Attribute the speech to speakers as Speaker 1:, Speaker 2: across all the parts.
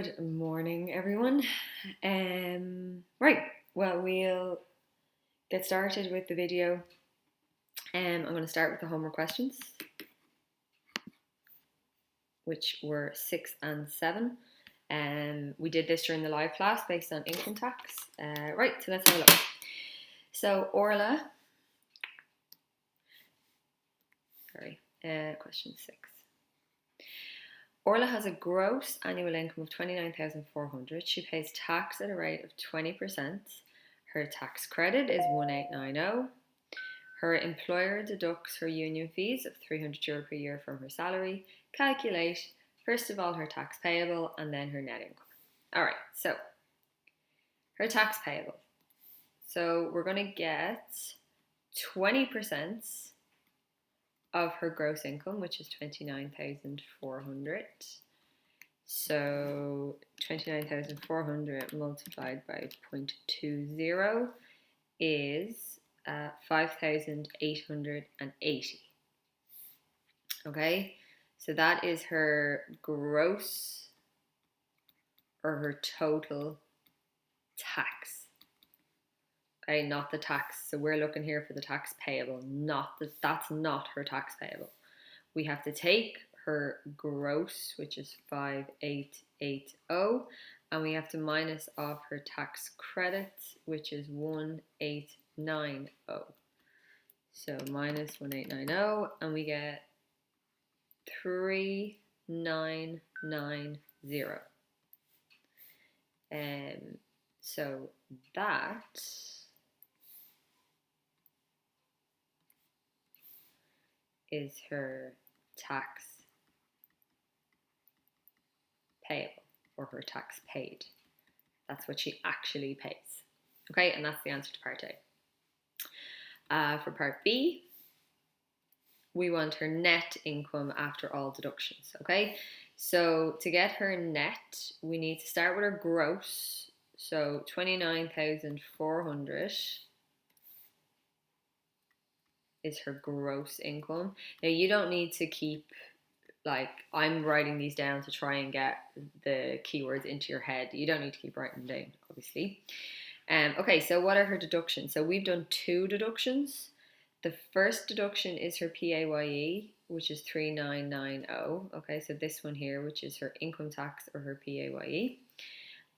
Speaker 1: Good morning, everyone. Right, well, we'll get started with the video. I'm going to start with the homework questions, which were 6 and 7. We did this during the live class based on income tax. Right, so let's have a look. So, question 6. Orla has a gross annual income of 29,400. She pays tax at a rate of 20%. Her tax credit is 1890. Her employer deducts her union fees of €300 per year from her salary. Calculate, first of all, her tax payable and then her net income. All right, so her tax payable. So we're going to get 20% of her gross income, which is 29,400. So 29,400 multiplied by 0.20 is 5,880. Okay, so that is her gross or her total tax. Okay, not the tax. So we're looking here for the tax payable, that's not her tax payable. We have to take her gross, which is 5,880, and we have to minus off her tax credit, which is 1,890. So minus 1,890, and we get 3,990. So that is her tax payable, or her tax paid. That's what she actually pays. Okay, and that's the answer to part A. For part B, we want her net income after all deductions. Okay, so to get her net, we need to start with her gross. So 29,400 is her gross income. Now you don't need to keep, like, I'm writing these down to try and get the keywords into your head. You don't need to keep writing them down, obviously. Okay, so what are her deductions? So we've done 2 deductions. The first deduction is her PAYE, which is 3,990. Okay, so this one here, which is her income tax or her PAYE.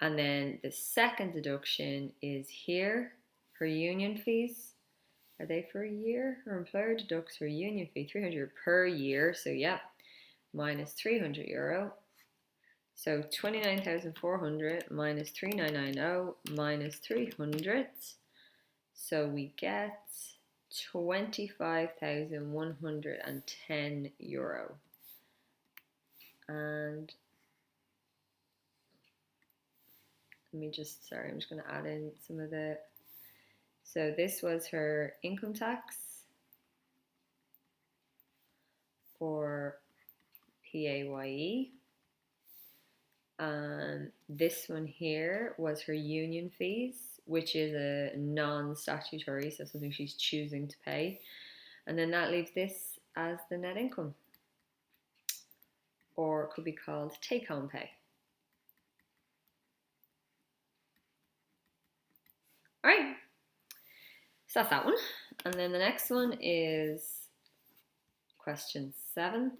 Speaker 1: And then the second deduction is here, her union fees. Are they for a year? Her employer deducts her union fee, 300 per year. So yeah, minus €300. So 29,400 minus 3,990 minus 300. So we get €25,110. And I'm just going to add in some of the. So this was her income tax for PAYE. This one here was her union fees, which is a non-statutory, so something she's choosing to pay. And then that leaves this as the net income, or it could be called take-home pay. All right, so that's that one. And then the next one is question 7A.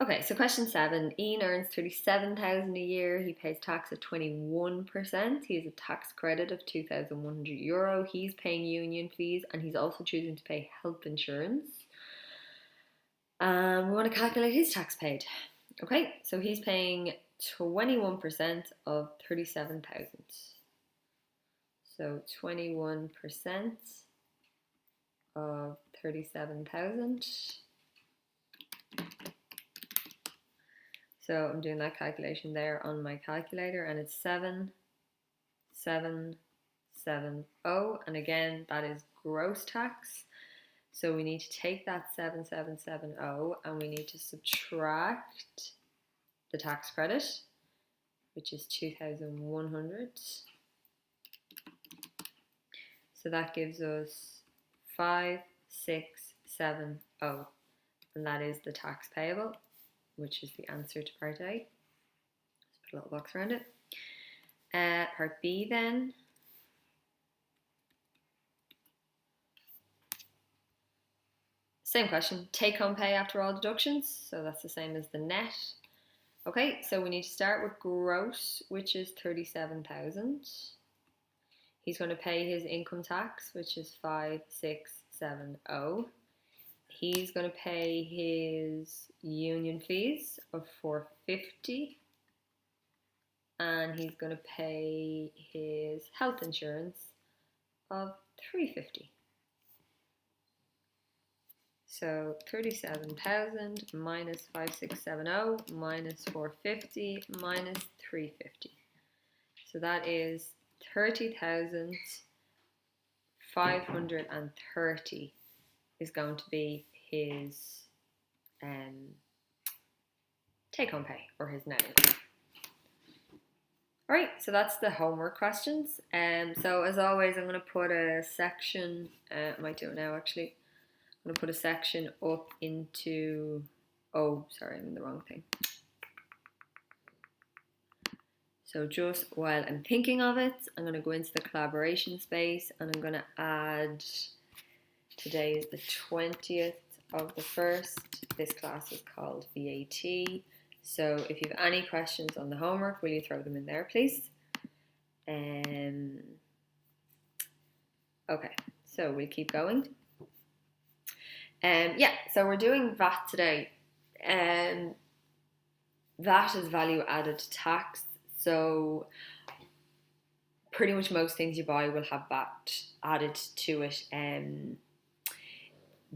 Speaker 1: Okay, so question 7. Ian earns 37,000 a year. He pays tax at 21%. He has a tax credit of €2,100. He's paying union fees, and he's also choosing to pay health insurance. We want to calculate his tax paid. Okay, so he's paying 21% of 37,000. So 21% of 37,000. So I'm doing that calculation there on my calculator, and it's 7,770. And again, that is gross tax. So we need to take that 7,770 and we need to subtract the tax credit, which is 2,100. So that gives us 5,670, and that is the tax payable, which is the answer to part A. Let's put a little box around it. Part B then. Same question, take home pay after all deductions. So that's the same as the net. Okay, so we need to start with gross, which is 37,000. He's going to pay his income tax, which is 5670. He's going to pay his union fees of 450. And he's going to pay his health insurance of 350. So 37,000 minus 5670 minus 450 minus 350. So that is 30,530 is going to be his take-home pay or his net income. All right, so that's the homework questions. So as always, I'm going to put a section. I might do it now actually. I'm going to put a section up into. Oh, sorry, I'm in the wrong thing. So just while I'm thinking of it, I'm going to go into the collaboration space and I'm going to add, today is the 20th of the 1st. This class is called VAT. So if you have any questions on the homework, will you throw them in there, please? Okay, so we'll keep going. Yeah, so we're doing VAT today. VAT is value added tax. So pretty much most things you buy will have VAT added to it.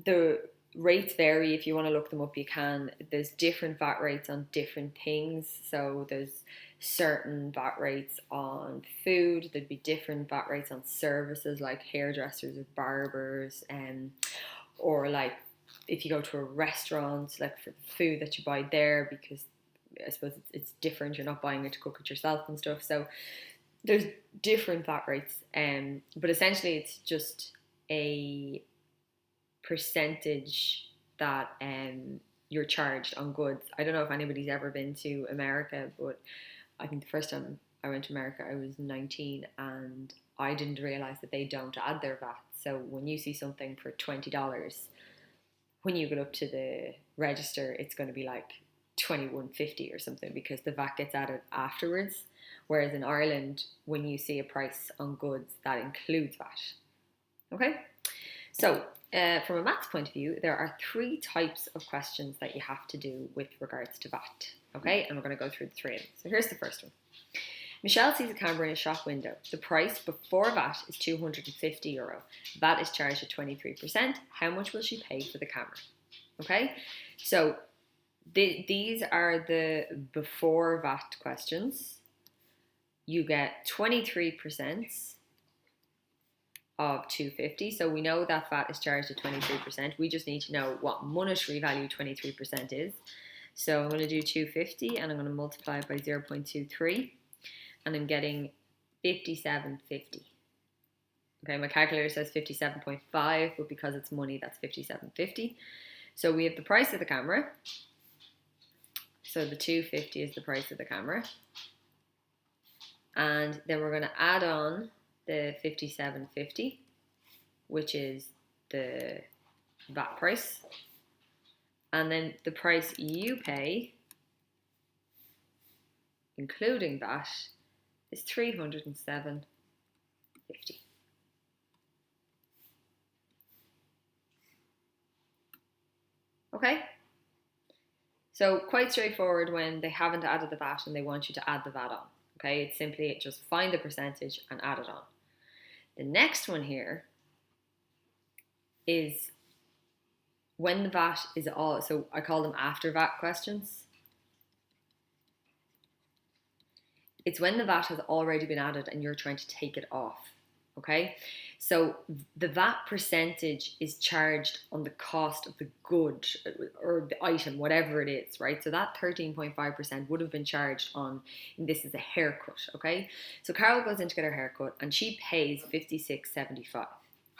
Speaker 1: The rates vary. If you want to look them up, you can. There's different VAT rates on different things. So there's certain VAT rates on food. There'd be different VAT rates on services like hairdressers or barbers, or like if you go to a restaurant, like for the food that you buy there, because I suppose it's different. You're not buying it to cook it yourself and stuff. So there's different VAT rates, but essentially it's just a percentage that you're charged on goods. I don't know if anybody's ever been to America, but I think the first time I went to America I was 19 and I didn't realise that they don't add their VAT. So when you see something for $20, when you go up to the register it's going to be like $21.50 or something because the VAT gets added afterwards. Whereas in Ireland, when you see a price on goods, that includes VAT. Okay? So, from a maths point of view, there are 3 types of questions that you have to do with regards to VAT. Okay? And we're going to go through the 3 of them. So here's the first one. Michelle sees a camera in a shop window. The price before VAT is €250. VAT is charged at 23%. How much will she pay for the camera? Okay? So, these are the before VAT questions. You get 23% of 250. So we know that VAT is charged at 23%. We just need to know what monetary value 23% is. So I'm going to do 250 and I'm going to multiply it by 0.23 and I'm getting 57.50. Okay, my calculator says 57.5, but because it's money, that's 57.50. So we have the price of the camera. So the 250 is the price of the camera. And then we're going to add on the 57.50, which is the VAT price. And then the price you pay, including VAT, is 307.50. Okay? So quite straightforward when they haven't added the VAT and they want you to add the VAT on. Okay, it's simply just find the percentage and add it on. The next one here is when the VAT is all, so I call them after VAT questions. It's when the VAT has already been added and you're trying to take it off. Okay, so the VAT percentage is charged on the cost of the good or the item, whatever it is, right? So that 13.5% would have been charged on, and this is a haircut, okay? So Carol goes in to get her haircut and she pays $56.75,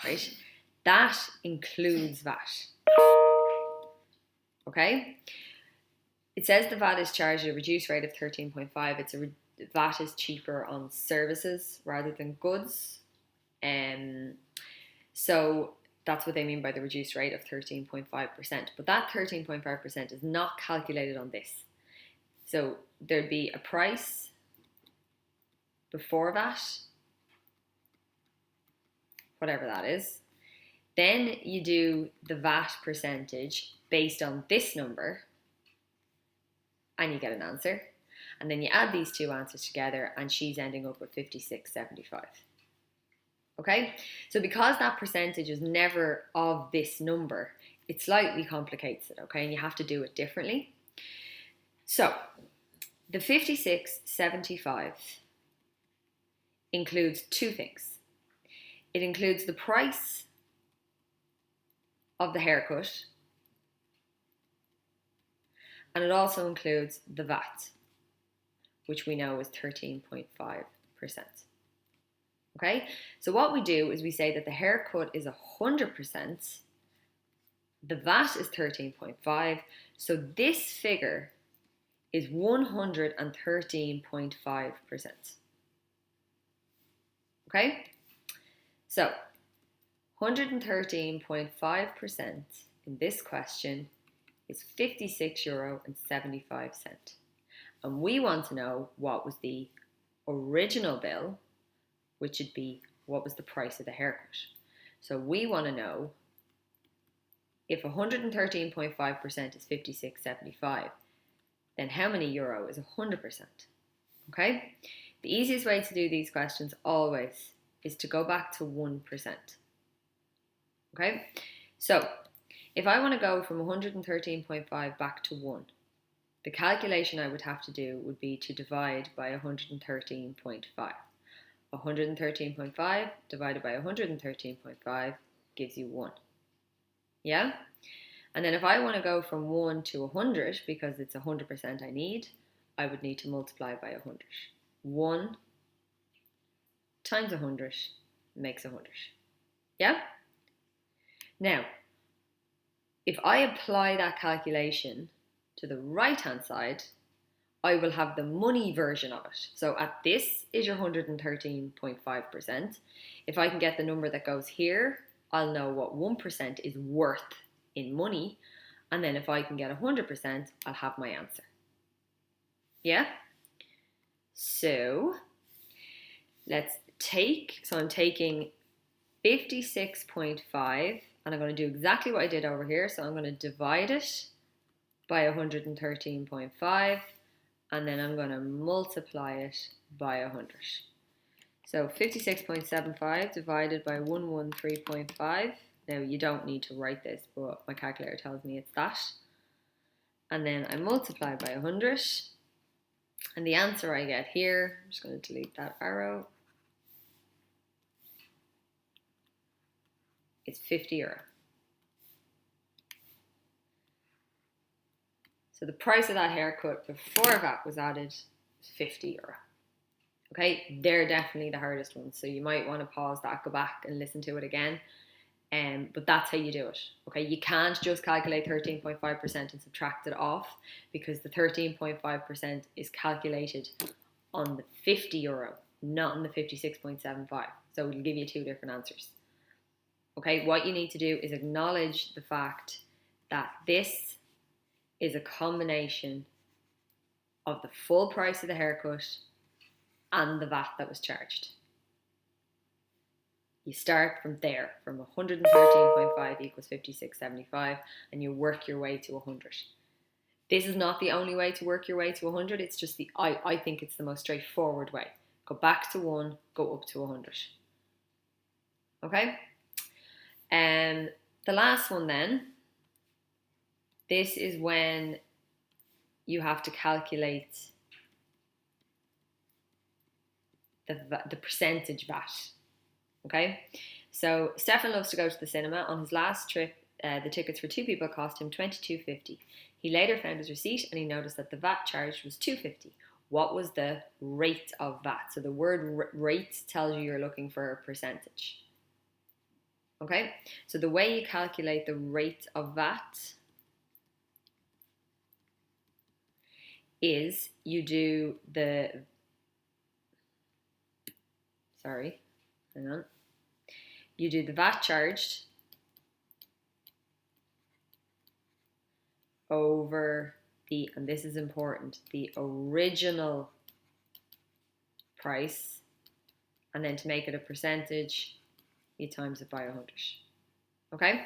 Speaker 1: right? That includes VAT, okay? It says the VAT is charged at a reduced rate of 13.5. VAT is cheaper on services rather than goods. So that's what they mean by the reduced rate of 13.5%. But that 13.5% is not calculated on this. So there'd be a price before VAT, whatever that is. Then you do the VAT percentage based on this number, and you get an answer. And then you add these two answers together, and she's ending up with 56.75. Okay, so because that percentage is never of this number, it slightly complicates it, okay, and you have to do it differently. So the 56.75 includes two things. It includes the price of the haircut, and it also includes the VAT, which we know is 13.5%. Okay, so what we do is we say that the haircut is 100%, the VAT is 13.5, so this figure is 113.5%. Okay, so 113.5% in this question is €56.75. And we want to know what was the original bill, which would be what was the price of the haircut. So we want to know if 113.5% is 56.75, then how many euro is 100%? Okay? The easiest way to do these questions always is to go back to 1%. Okay? So if I want to go from 113.5 back to 1, the calculation I would have to do would be to divide by 113.5. 113.5 divided by 113.5 gives you 1. Yeah? And then if I want to go from 1 to 100, because it's 100% I need, I would need to multiply by 100. 1 times 100 makes 100. Yeah? Now, if I apply that calculation to the right-hand side, I will have the money version of it. So at this is your 113.5%. If I can get the number that goes here, I'll know what 1% is worth in money. And then if I can get 100%, I'll have my answer. Yeah? So I'm taking 56.5 and I'm going to do exactly what I did over here. So I'm going to divide it by 113.5 and then I'm going to multiply it by 100. So 56.75 divided by 113.5. Now you don't need to write this, but my calculator tells me it's that. And then I multiply by 100. And the answer I get here, I'm just going to delete that arrow, is €50. So the price of that haircut before VAT was added is €50. Okay, they're definitely the hardest ones. So you might want to pause that, go back and listen to it again. But that's how you do it. Okay, you can't just calculate 13.5% and subtract it off, because the 13.5% is calculated on the €50, not on the 56.75. So it'll give you two different answers. Okay, what you need to do is acknowledge the fact that this is a combination of the full price of the haircut and the VAT that was charged. You start from there, from 113.5 equals 56.75, and you work your way to 100. This is not the only way to work your way to 100, it's just I think it's the most straightforward way. Go back to 1, go up to 100. Okay? And the last one then, this is when you have to calculate the percentage VAT. Okay, so Stefan loves to go to the cinema. On his last trip, the tickets for two people cost him $22.50. He later found his receipt and he noticed that the VAT charged was $2.50. What was the rate of VAT? So the word rate tells you you're looking for a percentage. Okay, so the way you calculate the rate of VAT is you do the, you do the VAT charged over the, and this is important, the original price, and then to make it a percentage, you times it by 100. Okay?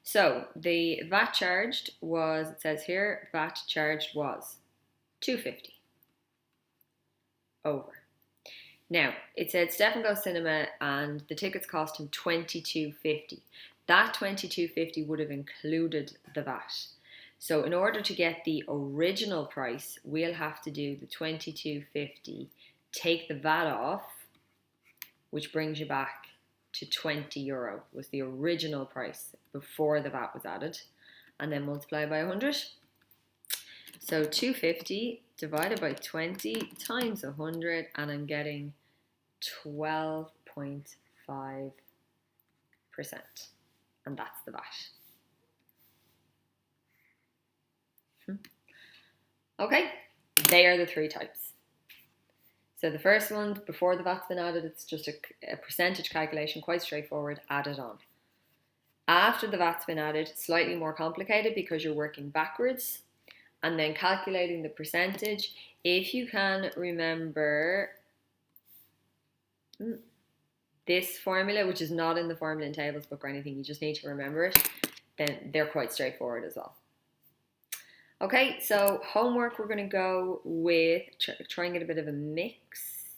Speaker 1: So the VAT charged was, it says here, VAT charged was $2.50 over. Now, it said Stefan Goes Cinema and the tickets cost him $22.50. That $22.50 would have included the VAT. So in order to get the original price, we'll have to do the $22.50, take the VAT off, which brings you back to €20 was the original price before the VAT was added, and then multiply by 100. So 250 divided by 20 times 100, and I'm getting 12.5%, and that's the VAT. Okay, they are the three types. So the first one, before the VAT's been added, it's just a percentage calculation, quite straightforward, add it on. After the VAT's been added, slightly more complicated because you're working backwards and then calculating the percentage. If you can remember this formula, which is not in the formula in tables book or anything, you just need to remember it, then they're quite straightforward as well. Okay, so homework, we're going to go with, try and get a bit of a mix.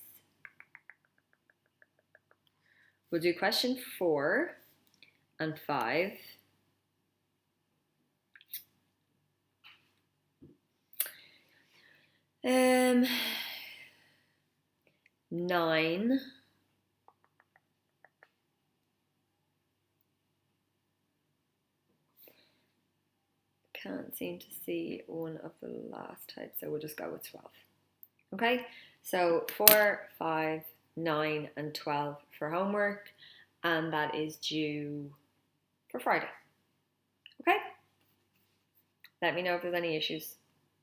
Speaker 1: We'll do question 4 and 5. Um, 9. Can't seem to see one of the last types, so we'll just go with 12. Okay, so 4, 5, 9 and 12 for homework, and that is due for Friday. Okay, let me know if there's any issues.